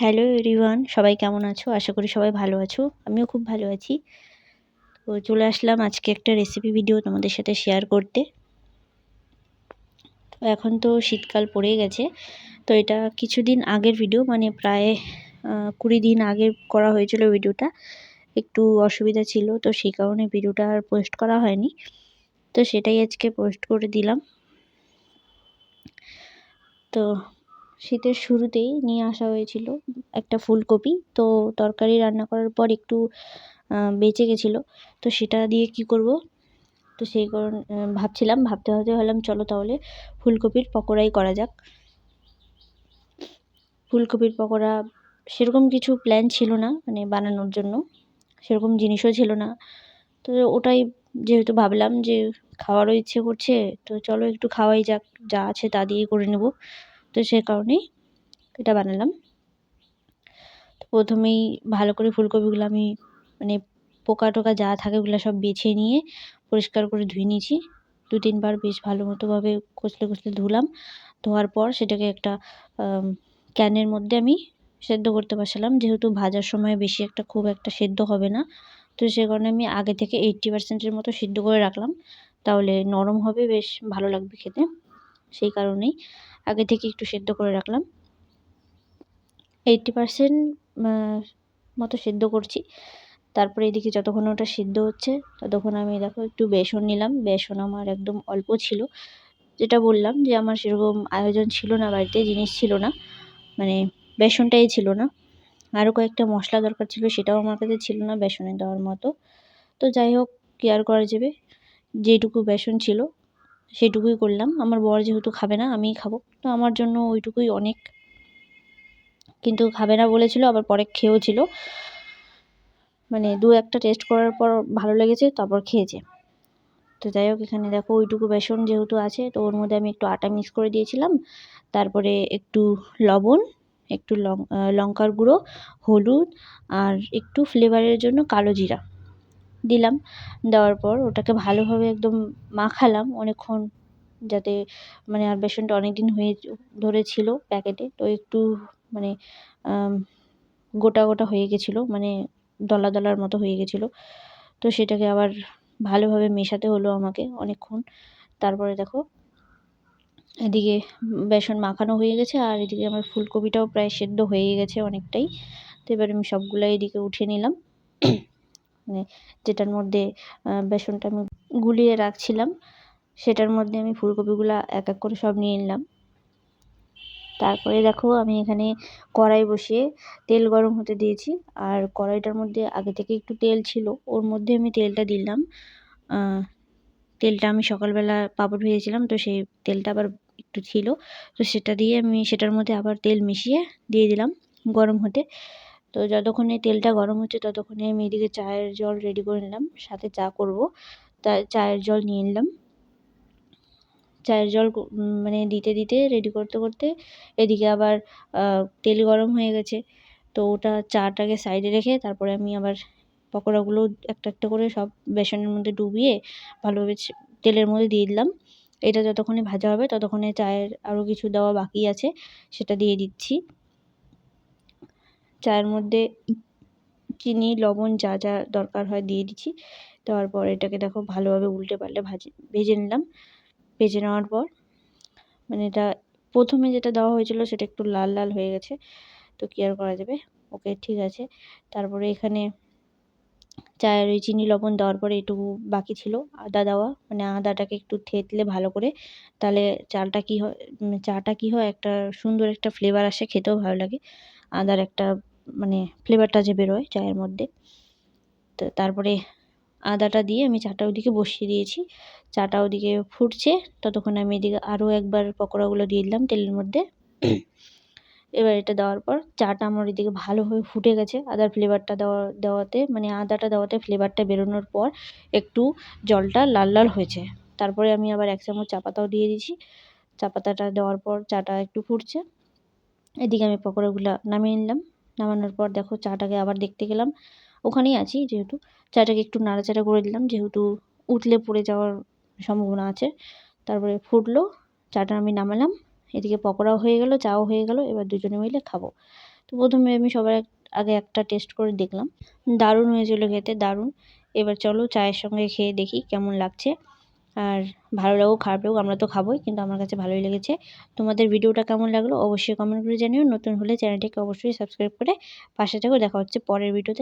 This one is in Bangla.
হ্যালো এভরিওয়ান, সবাই কেমন আছো? আশা করি সবাই ভালো আছো। আমিও খুব ভালো আছি। তো চলে আসলাম আজকে একটা রেসিপি ভিডিও তোমাদের সাথে শেয়ার করতে। তো এখন তো শীতকাল পড়ে গেছে। তো এটা কিছুদিন আগের ভিডিও, মানে প্রায় 20 দিন আগে করা হয়েছিল ভিডিওটা। একটু অসুবিধা ছিল, তো সেই কারণে ভিডিওটা আর পোস্ট করা হয়নি। তো সেটাই আজকে পোস্ট করে দিলাম। তো শীতের শুরুতেই নিয়ে আসা হয়েছিল একটা ফুলকপি। তো তরকারি রান্না করার পর একটু বেঁচে গেছিলো, তো সেটা দিয়ে কি করব। তো সেই কারণে ভাবতে হলাম চলো তাহলে ফুলকপির পকোড়াই করা যাক। ফুলকপির পকোড়া সেরকম কিছু প্ল্যান ছিল না, মানে বানানোর জন্য সেরকম জিনিসও ছিল না। তো ওটাই যেহেতু ভাবলাম যে খাওয়ারও ইচ্ছে করছে, তো চলো একটু খাওয়াই যাক, যা আছে তা দিয়েই করে নেব। তো সে কারণেই এটা বানালাম। তো প্রথমেই ভালো করে ফুলকপিগুলো আমি মানে পোকা টোকা যা থাকে ওগুলো সব বেছে নিয়ে পরিষ্কার করে ধুয়ে নিয়েছি। 2-3 বার বেশ ভালো মতোভাবে কষলে ধুলাম। ধোয়ার পর সেটাকে একটা ক্যানের মধ্যে আমি সেদ্ধ করতে বসালাম। যেহেতু ভাজার সময় বেশি একটা খুব একটা সেদ্ধ হবে না, তো সে কারণে আমি আগে থেকে 80% মতো সিদ্ধ করে রাখলাম। তাহলে নরম হবে, বেশ ভালো লাগবে খেতে। সেই কারণেই আগে থেকে একটু সেদ্ধ করে রাখলাম। 80% মতো সেদ্ধ করছি। তারপরে এদিকে যতক্ষণ ওটা সিদ্ধ হচ্ছে ততক্ষণ আমি দেখো একটু বেসন নিলাম। বেসন আমার একদম অল্প ছিল, যেটা বললাম যে আমার সেরকম আয়োজন ছিল না, বাড়িতে জিনিস ছিল না, মানে বেসনটাই ছিল না। আরও কয়েকটা মশলা দরকার ছিল, সেটাও আমার কাছে ছিল না বেসনে দেওয়ার মতো। তো যাই হোক, কি আর করা যাবে, যেটুকু বেসন ছিল সেটুকুই করলাম। আমার বর যেহেতু খাবে না, আমিই খাবো, তো আমার জন্য ওইটুকুই অনেক। কিন্তু খাবে না বলেছিল, আবার পরে খেয়েও ছিল, মানে 2-1টা টেস্ট করার পর ভালো লেগেছে, তারপর খেয়েছে। তো যাই হোক, এখানে দেখো ওইটুকু বেসন যেহেতু আছে, তো ওর মধ্যে আমি একটু আটা মিক্স করে দিয়েছিলাম। তারপরে একটু লবণ, একটু লঙ্কার গুঁড়ো, হলুদ, আর একটু ফ্লেভারের জন্য কালো জিরা দিলাম। দেওয়ার পর ওটাকে ভালোভাবে একদম মাখালাম অনেকক্ষণ, যাতে মানে আর বেসনটা অনেক দিন ধরে ছিল প্যাকেটে, তো একটু মানে গোটা গোটা হয়ে গেছিলো, মানে দলা দলার মতো হয়ে গেছিলো। তো সেটাকে আবার ভালোভাবে মেশাতে হলো আমাকে অনেকক্ষণ। তারপরে দেখো এদিকে বেসন মাখানো হয়ে গেছে, আর এদিকে আমার ফুলকপিটাও প্রায় সেদ্ধ হয়ে গেছে অনেকটাই। তো এবার আমি সবগুলো এদিকে উঠিয়ে নিলাম, মানে যেটার মধ্যে বেসনটা আমি গুলিয়ে রাখছিলাম সেটার মধ্যে আমি ফুলকপিগুলো এক এক করে সব নিয়ে নিলাম। তারপরে দেখো আমি এখানে কড়াই বসিয়ে তেল গরম হতে দিয়েছি, আর কড়াইটার মধ্যে আগে থেকে একটু তেল ছিল, ওর মধ্যে আমি তেলটা দিলাম। তেলটা আমি সকালবেলা পাঁপড় ভেজেছিলাম, তো সেই তেলটা আবার একটু ছিল, তো সেটা দিয়ে আমি সেটার মধ্যে আবার তেল মিশিয়ে দিয়ে দিলাম গরম হতে। তো যতক্ষণে তেলটা গরম হচ্ছে ততক্ষণে আমি এদিকে চায়ের জল রেডি করে নিলাম, সাথে চা করব, তাই চায়ের জল নিয়ে নিলাম। চায়ের জল মানে দিতে রেডি করতে এদিকে আবার তেল গরম হয়ে গেছে। তো ওটা চাটাকে সাইডে রেখে তারপরে আমি আবার পকোড়াগুলো একটা করে সব বেসনের মধ্যে ডুবিয়ে ভালোভাবে তেলের মধ্যে দিয়ে দিলাম। এটা যতক্ষণে ভাজা হবে ততক্ষণে চায়ের আরও কিছু দেওয়া বাকি আছে, সেটা দিয়ে দিচ্ছি। চায়ের মধ্যে চিনি, লবণ যা যা দরকার হয় দিয়ে দিচ্ছি। দেওয়ার পর এটাকে দেখো ভালোভাবে উল্টে পাল্টে ভেজে নিলাম। ভেজে নেওয়ার পর মানে এটা প্রথমে যেটা দেওয়া হয়েছিল সেটা একটু লাল লাল হয়ে গেছে, তো কি আর করা যাবে, ওকে ঠিক আছে। তারপরে এখানে চায়ের ওই চিনি লবণ দেওয়ার পরে এটুকু বাকি ছিল আদা দেওয়া, মানে আদাটাকে একটু থেতলে ভালো করে, তাহলে চাটা কি হয় একটা সুন্দর একটা ফ্লেভার আসে, খেতেও ভালো লাগে, আদার একটা মানে ফ্লেভারটা যে বেরোয় চায়ের মধ্যে। তো তারপরে আদাটা দিয়ে আমি চাটা ওদিকে বসিয়ে দিয়েছি। চাটা ওদিকে ফুটছে, ততক্ষণে আমি এদিকে আরও একবার পকোড়াগুলো দিয়ে দিলাম তেলের মধ্যে। এবার এটা দেওয়ার পর চাটা আমার এদিকে ভালোভাবে ফুটে গেছে। আদার ফ্লেভারটা দেওয়াতে মানে আদাটা দেওয়াতে ফ্লেভারটা বেরোনোর পর একটু জলটা লাল লাল হয়েছে। তারপরে আমি আবার 1 চামচ চা পাতাও দিয়ে দিয়েছি। চা পাতাটা দেওয়ার পর চাটা একটু ফুটছে। এদিকে আমি পকোড়াগুলা নামিয়ে নিলাম। নামানোর পর দেখো চাটাকে আবার দেখতে গেলাম, ওখানেই আছি যেহেতু, চাটাকে একটু নাড়াচাড়া করে দিলাম, যেহেতু উতলে পড়ে যাওয়ার সম্ভাবনা আছে। তারপরে ফুটলো, চাটা আমি নামালাম। এদিকে পকোড়াও হয়ে গেল, চাও হয়ে গেল, এবার দুজনে মিলে খাবো। তো তো প্রথমে আমি সবার আগে একটা টেস্ট করে দেখলাম, দারুণ হয়েছিল খেতে, দারুণ। এবার চলো চায়ের সঙ্গে খেয়ে দেখি কেমন লাগছে। আর ভালো লাগুক খারাপ লাগুক আমরা তো খাবোই, কিন্তু আমার কাছে ভালোই লেগেছে। তোমাদের ভিডিওটা কেমন লাগলো অবশ্যই কমেন্ট করে জানিও। নতুন হলে চ্যানেলটিকে অবশ্যই সাবস্ক্রাইব করে পাশে থেকো। দেখা হচ্ছে পরের ভিডিওতে।